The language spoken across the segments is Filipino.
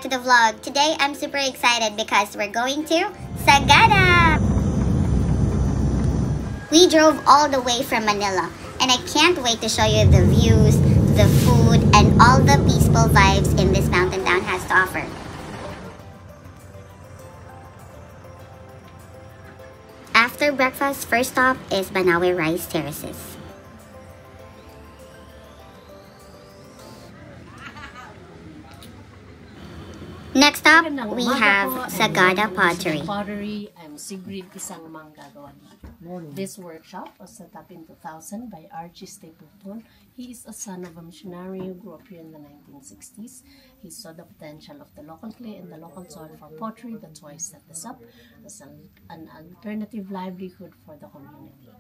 back to the vlog. Today I'm super excited because we're going to Sagada! We drove all the way from Manila and I can't wait to show you the views, the food, and all the peaceful vibes in this mountain town has to offer. After breakfast, first stop is Banawe Rice Terraces. Next up, we have Sagada Pottery. I'm Sigrid, isang manggagawa dito. This workshop was set up in 2000 by Archie Stapleton. He is a son of a missionary who grew up here in the 1960s. He saw the potential of the local clay and the local soil for pottery. That's why he set this up as an alternative livelihood for the community.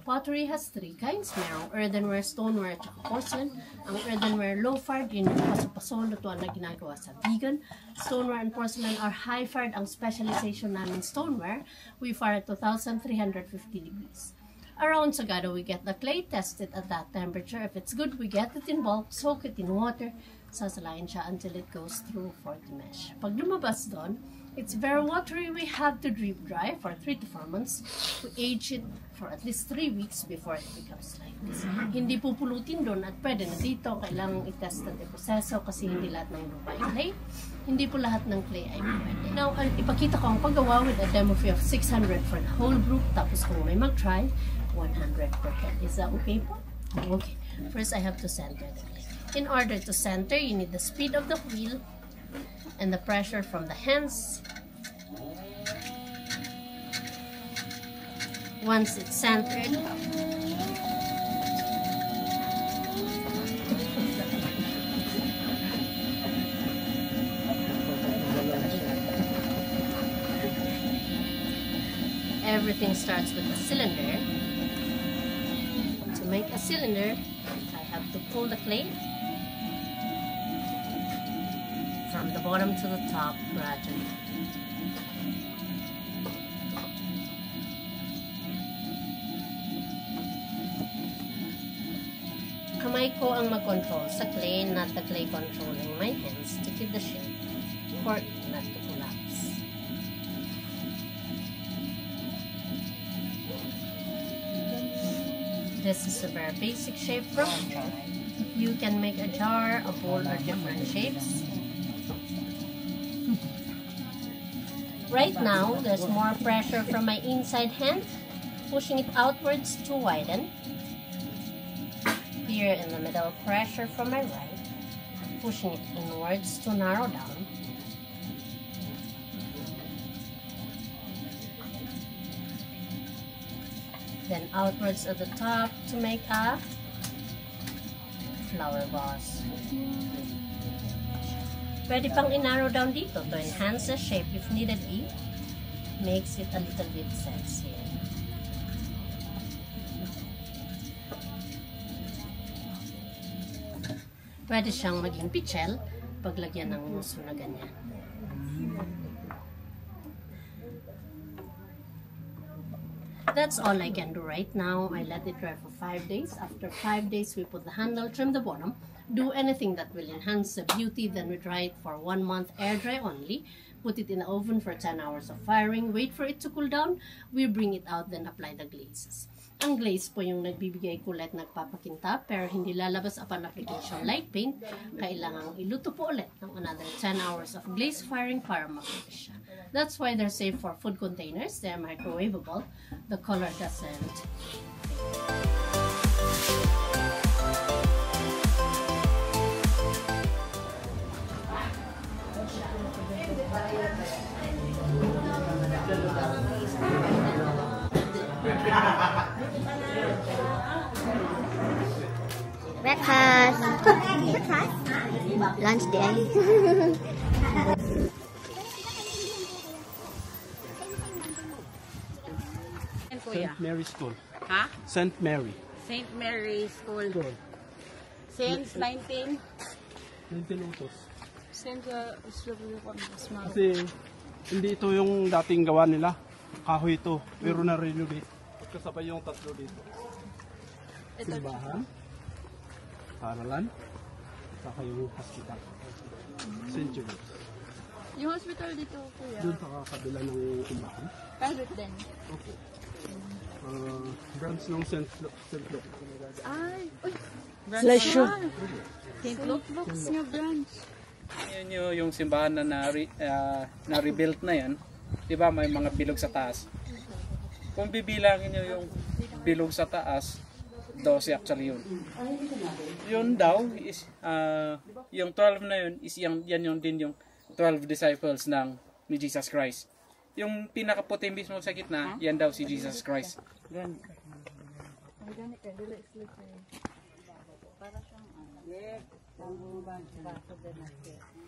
Pottery has three kinds. Merong earthenware, stoneware, at porcelain. Ang earthenware low-fired, yun yung paso-paso, lutuan na ginagawa sa vegan. Stoneware and porcelain are high-fired. Ang specialization namin stoneware, we fire at 2,350 degrees. Around Sagada, we get the clay tested at that temperature. If it's good, we get it in bulk, soak it in water, sasalayin siya until it goes through for the mesh. Pag lumabas doon, it's very watery. We have to drip dry for 3 to 4 months. We age it for at least 3 weeks before it becomes like this. Hindi pupulutin doon at pwede na dito. Kailangang itest at iproseso kasi hindi lahat ng lupa ay clay. Hindi po lahat ng clay ay pwede. Now, ipakita ko ang paggawa with a demo fee of 600 for the whole group. Tapos kung may mag-try, 100 per head. Is that okay po? Okay. First, I have to center the clay. In order to center, you need the speed of the wheel and the pressure from the hands. Once it's centered, everything starts with a cylinder. To make a cylinder, I have to pull the clay from the bottom to the top gradually. Kamay ko ang mag-control sa clay, not the clay controlling my hands to keep the shape or not to collapse. This is a very basic shape from a jar. You can make a jar, a bowl, or different shapes. Right now, there's more pressure from my inside hand, pushing it outwards to widen. Here in the middle, pressure from my right, pushing it inwards to narrow down. Then outwards at the top to make a flower vase. Pwede pang i-narrow down dito to enhance the shape if needed be. Makes it a little bit sexier. Pwede siyang maging pichel paglagyan ng muso na ganyan. That's all I can do right now. I let it dry for 5 days. After 5 days, we put the handle, trim the bottom, do anything that will enhance the beauty. Then we dry it for 1 month, air dry only. Put it in the oven for 10 hours of firing. Wait for it to cool down. We bring it out, then apply the glazes. Ang glaze po yung nagbibigay kulay, nagpapakinta, pero hindi lalabas upon application like paint. Kailangang iluto po ulit ng another 10 hours of glaze firing para mag-finish siya. That's why they're safe for food containers. They're microwavable. The color doesn't. Breakfast! Lunch din. St. Mary School. Ha? St. Mary. St. Mary School. Since 19? 19 utos. Since Kasi hindi ito yung dating gawa nila. Kahoy ito. Pero na-renovate. Kasabay yung tatlo dito. Simbahan, paralan, saka yung hospital. Century. Yung hospital dito, kuya. Doon sa kabila ng simbahan. Private din. Okay. Branch ng St. Luke. Ay, uy. Bless you. St. Luke's nga branch. Yun yung simbahan na rebuilt na yan. Di ba may mga bilog sa taas? Kung bibilangin nyo yung bilog sa taas, 12 actually yun. Yun daw, is, yung 12 na yun, is yan yung din yung 12 disciples ni Jesus Christ. Yung pinakaputi mismo sa gitna, yan daw si Jesus Christ.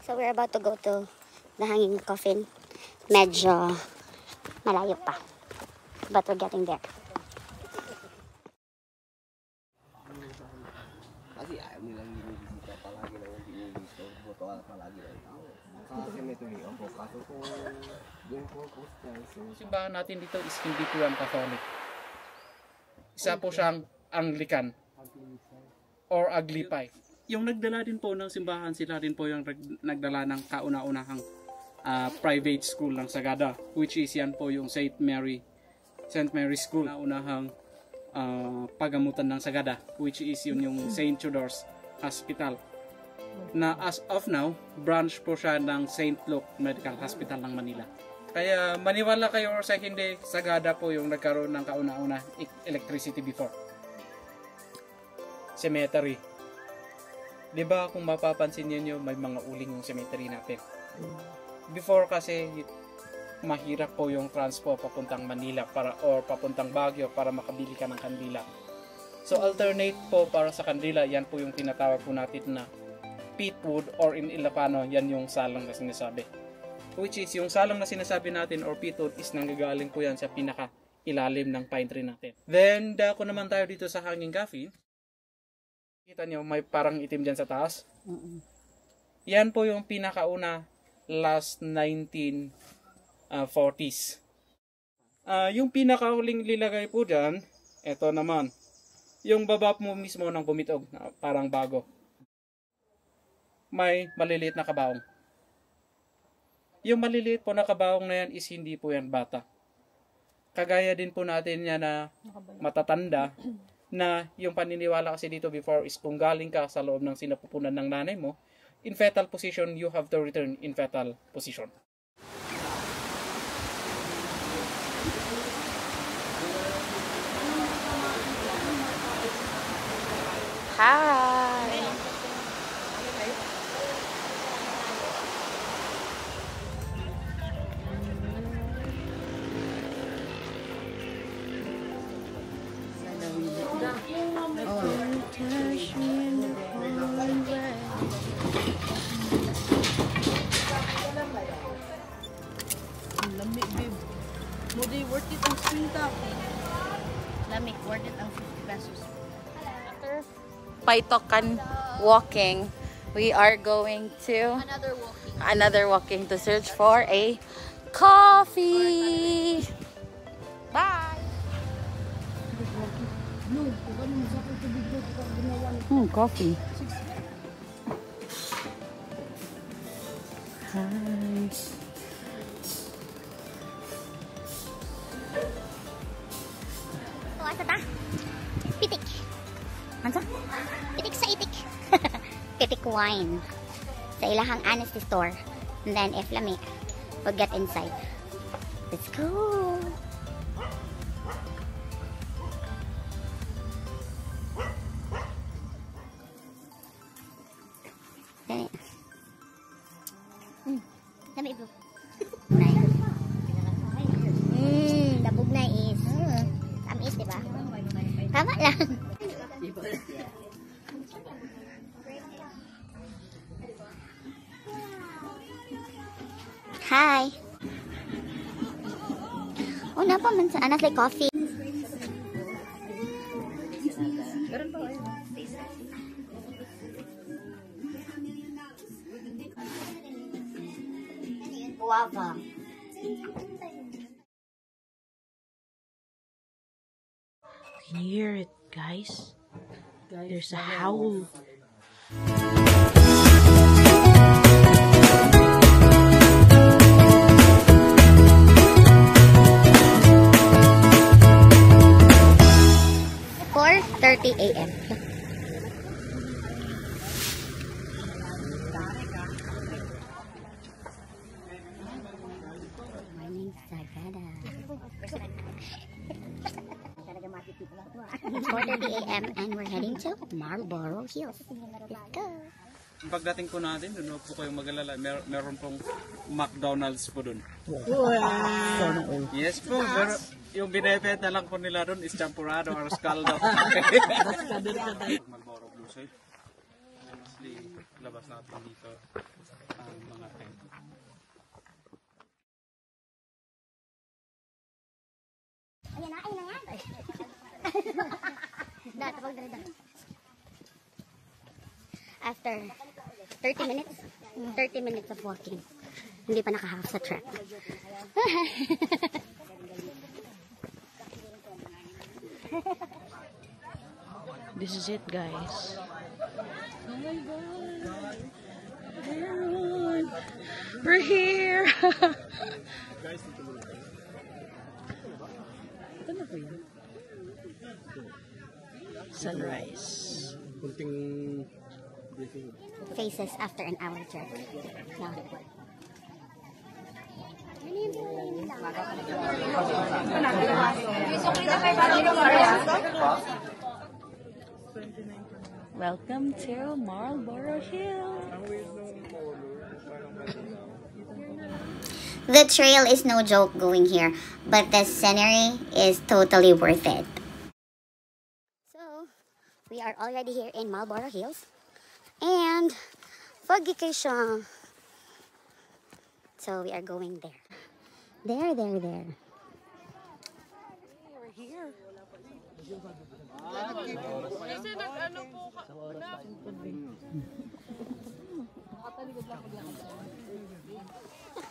So we're about to go to the hanging coffin. Medyo malayo pa. But we're getting there. Kasi ayaw nilang binibisita palagi lang yung binibisita. Boto ka palagi lang. Kasi may tuloy ako. Kaso kung yung focus niya. Simbahan natin dito is hindi po yung Catholic. Isa po siyang Anglican or Aglipay. Yung nagdala din po ng simbahan, sila rin po yung nagdala ng kauna-unahang private school ng Sagada, which is yan po yung St. Mary School, kauna-unahang pagamutan ng Sagada, which is yung St. Theodore's Hospital, na as of now, branch po siya ng St. Luke Medical Hospital ng Manila. Kaya maniwala kayo or sa hindi, Sagada po yung nagkaroon ng kauna-una electricity before. Cemetery. Diba kung mapapansin niyo may mga uling yung cemetery natin. Before kasi mahirap po yung transpo papuntang Manila or papuntang Baguio para makabili ka ng kandila. So alternate po para sa kandila, yan po yung tinatawag po natin na peatwood or in Ilocano, yan yung salang na sinasabi. Which is yung salang na sinasabi natin or peatwood is nanggagaling po yan sa pinaka ilalim ng pine tree natin. Then dako naman tayo dito sa hanging coffin. Kita nyo, may parang itim dyan sa taas. Yan po yung pinakauna last 1940s. Yung pinakauling lilagay po dyan, eto naman. Yung baba mo mismo ng bumitog, parang bago. May maliliit na kabaong. Yung maliliit po na kabaong na yan is hindi po yan bata. Kagaya din po natin yan na matatanda, na yung paniniwala kasi dito before is kung galing ka sa loob ng sinapupunan ng nanay mo, in fetal position, you have to return in fetal position. Hi! Lamig, babe. Mudi, worth it ang swinta. Lamig, worth it ang 50 pesos. After Paitokan walking, we are going to another walking to search for a coffee. Bye. Coffee. Hi. Asa ta? Pitik. Ano? Pitik sa itik. Pitik wine. Sa ilahang honesty store. And then if lami, we'll get inside. Let's go! Dali. Lami bro. Dabog na is. Tamis, diba? Tama lang. Hi. Oh, napa man sa anak like coffee. Guava. Can you hear it, guys? There's a howl. 4:30 a.m. and we're heading to Marlborough Hills. Let's go! Pagdating po natin, doon po kayong mag-alala. Meron pong McDonald's po doon. Yes po, pero yung binibenta lang po nila doon is champurado or scaldo. Marlborough Blue Soil. Honestly, labas natin dito ang mga tent. Ayan na, ayun na yan. After 30 minutes of walking, hindi pa naka-half sa trek. This is it, guys. Oh my God. We're here. Sunrise. Faces after an hour trek. Yeah. Welcome to Marlborough Hills. The trail is no joke going here, but the scenery is totally worth it. So, we are already here in Marlborough Hills and vacation. So, we are going there. There. We're here.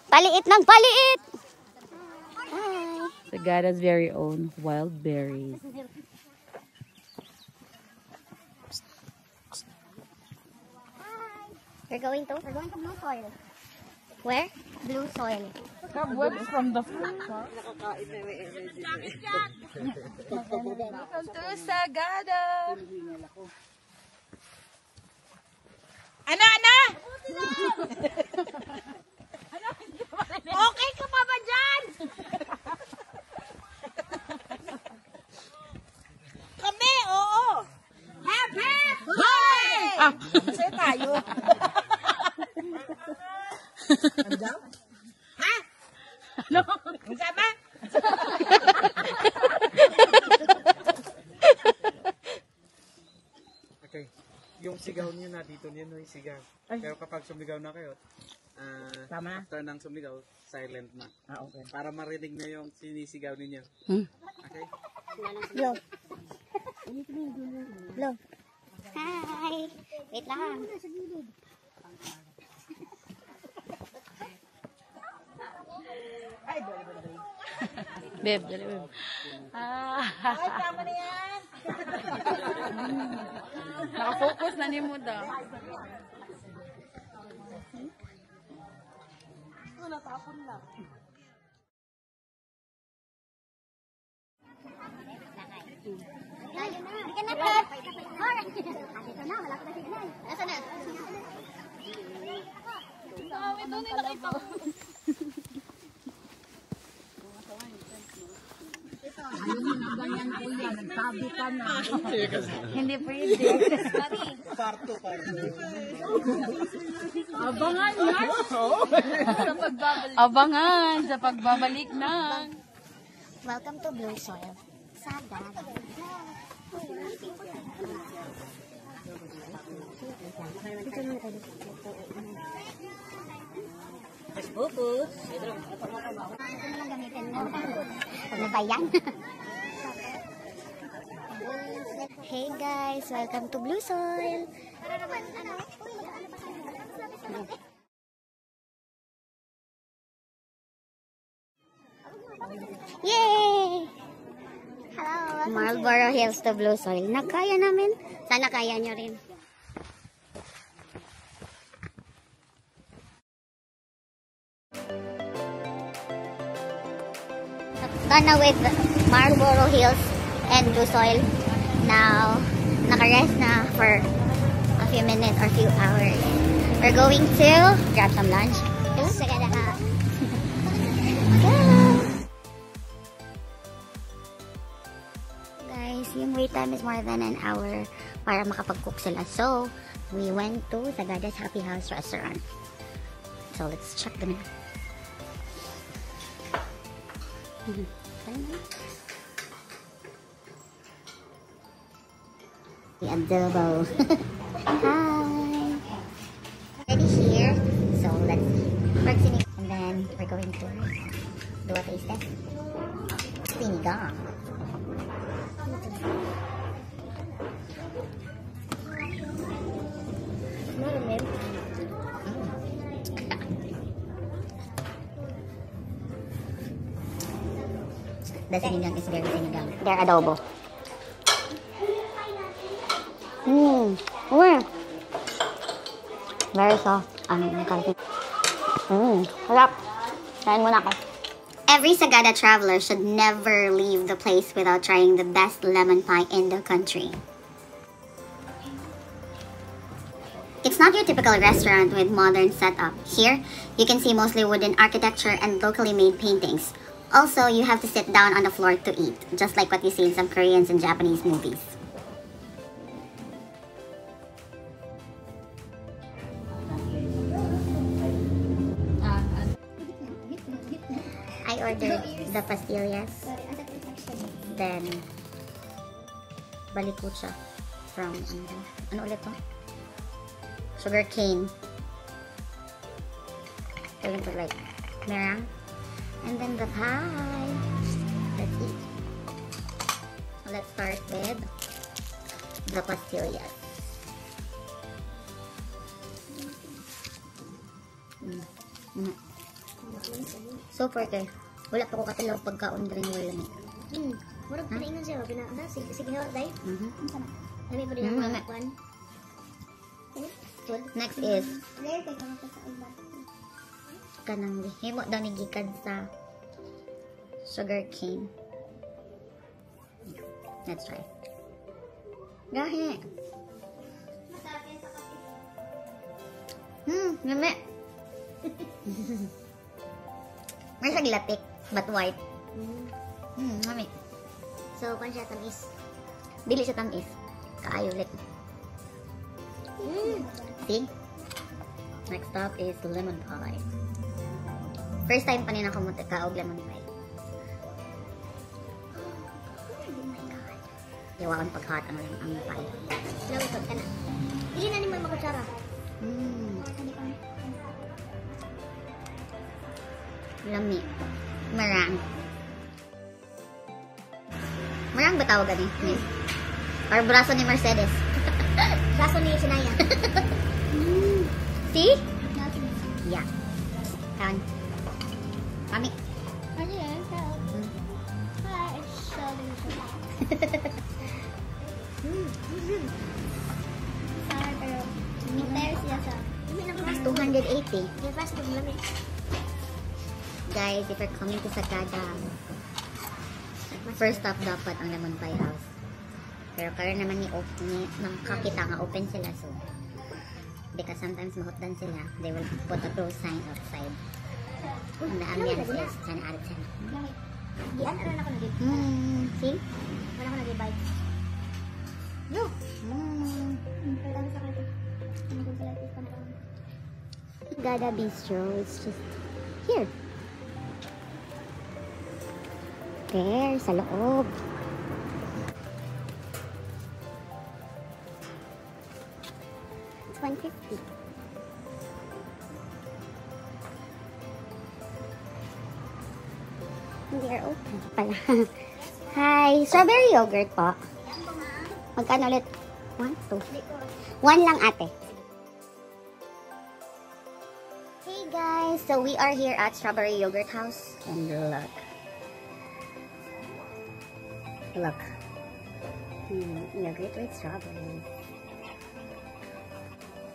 Paliit ng paliit! Hi! Sagada's very own wild berries. We're going to Blue Soil. Where? Blue Soil. Cobwebs from the food. Welcome to Sagada. Ana! Okay ka pa ba dyan? Kami, oo. Happy! Hoy! Masaya tayo. Ano daw? Ha? Ano? Masaya ba? Okay. Yung sigaw niyo na dito niyo yung sigaw. Pero kapag sumigaw na kayo, Tama. after ng sumigaw, silent na. Okay. Para marinig na yung sinisigaw ninyo. Okay? Blow. Blow. Hi! Wait lang. Babe, dali babe. Ay, tama na yan. Nakafocus na ni mo daw. Natapon lang. Tayo na. Hindi ka na, Pat. Alright. Dito na. Wala ko na signal. Nasaan na? Ito na nakita ko. Hindi pwede. Abangan yan. Abangan sa pagbabalik na. Welcome to Blue Soil. Sagada. Ano ba yan? Hey guys, welcome to Blue Soil. Yay! Hello, Marlborough Hills to Blue Soil. Nakaya namin. Sana kaya nyo rin. Done na with Marlborough Hills and Blue Soil. Now, naka-rest na for a few minutes or few hours. We're going to grab some lunch. Sagada ha. Guys, yung wait wait time is more than an hour para makapag-cook sila. So, we went to Sagada's Happy House restaurant. So, let's check the menu. The adobo. Hi! Ready here. So, let's eat. And then, we're going to do a taste test. Sinigang. The sinigang is very sinigang. Their adobo. Very soft. Harap. Kain muna ako. Every Sagada traveler should never leave the place without trying the best lemon pie in the country. It's not your typical restaurant with modern setup. Here, you can see mostly wooden architecture and locally made paintings. Also, you have to sit down on the floor to eat, just like what you see in some Korean and Japanese movies. I ordered the pastillas, then balikucha from, ano ulit to? Sugar cane. We're gonna put like meringue. And then the pie. Let's eat. Let's start with the pastillas. Super kay. Wala pa ko katilaw pagkaon rin wala ni. Murag pinaingon siya, pinaka sige hawak dai. Dami pa din Mm, ang kwan. Next is kanang himo daw ni gikan sa sugar cane. Let's try. Gahi. Yummy. May saglatik, but white. Yummy. So, kwan siya tamis. Dili siya tamis. Kaayo ulit. See? Next up is lemon pie. First time pa nila ako kaog lemon pie. Oh my god. Iwakan pag-hot ang pie. Lawitod ka na. Dili na ni mo makutsara. Lami. Marang. Marang ba tawag ni? Or braso ni Mercedes? Braso ni Sinaya. See? Yeah. Kawan. Mami. Ano yan? Hi, it's so delicious. Sour pero compare siya sa 280. yung fast food lamig. Guys, if you're coming to Sagada, first stop dapat ang Lemon Pie House. Pero karon naman ni makakita nga open sila, so because sometimes mahutdan sila, they will put a close sign outside. And the ambience is 10 out of 10. Diyan, ano na ako nag-give? See? Ano ako nag-bite? No. Pero ano sa kanya? Ano kung sila ito pa Sagada Bistro, it's just here. There, sa loob. It's 150. They are open pala. Hi, strawberry yogurt po. Magkano ulit? 1, 2. 1 lang ate. Hey guys, so we are here at Strawberry Yogurt House. And look. Look. Yogurt with strawberry.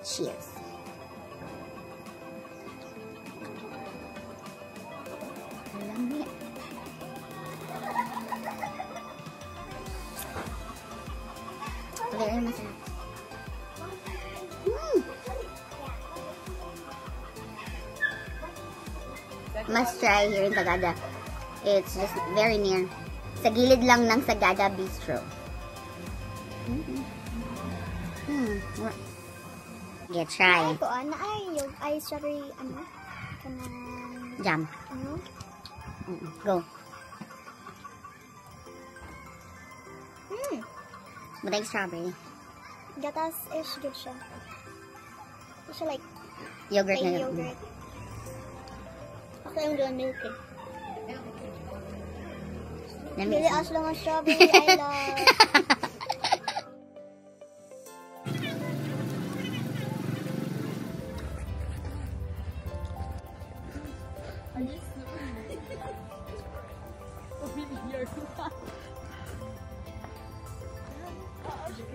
Cheers. Lami. Very masarap. Must try here in Sagada. It's just very near. Sa gilid lang ng Sagada Bistro. Get try. Ay, kuan na ay yung ice strawberry ano? Kanang Jam. ano? Go. Hmm. But like strawberry. Gatas-ish good siya. It's siya like Yogurt plain na yogurt. Ako yung doon milk eh. Dili as lang ang strawberry I love.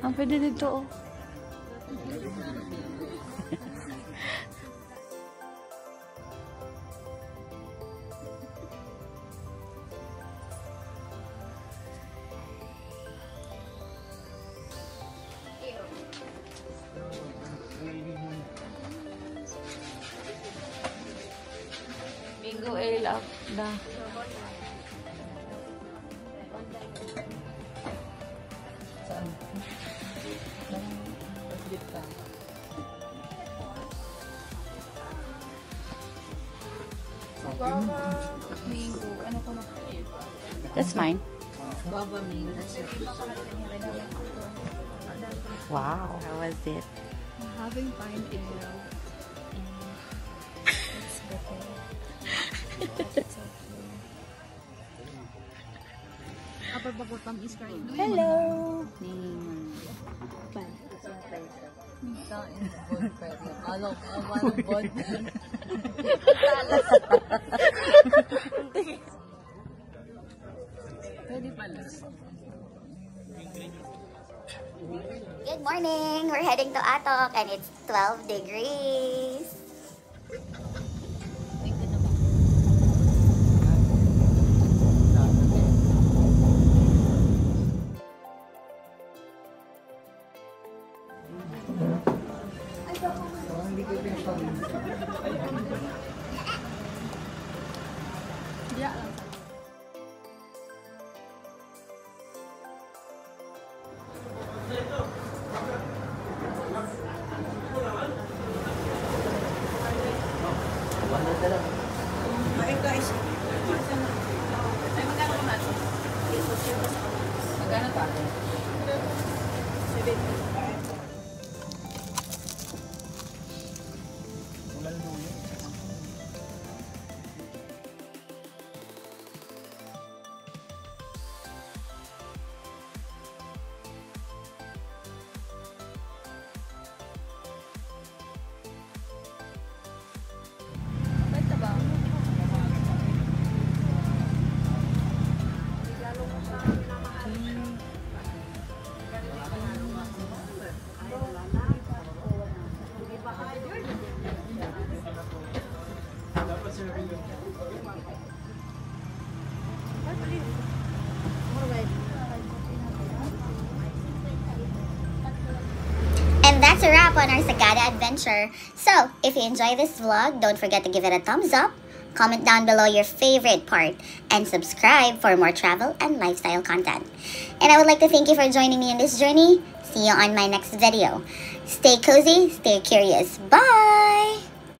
Ang pwede dito, oh. Bingo elap na. That's mine. Wow. How was it? Having fine email. It's okay. It's okay. Upper Bagutam is crying. Hello. Good morning. We're heading to Atok and it's 12 degrees. And that's a wrap on our Sagada adventure. So, if you enjoy this vlog, don't forget to give it a thumbs up, comment down below your favorite part, and subscribe for more travel and lifestyle content. And I would like to thank you for joining me in this journey. See you on my next video. Stay cozy, stay curious. Bye!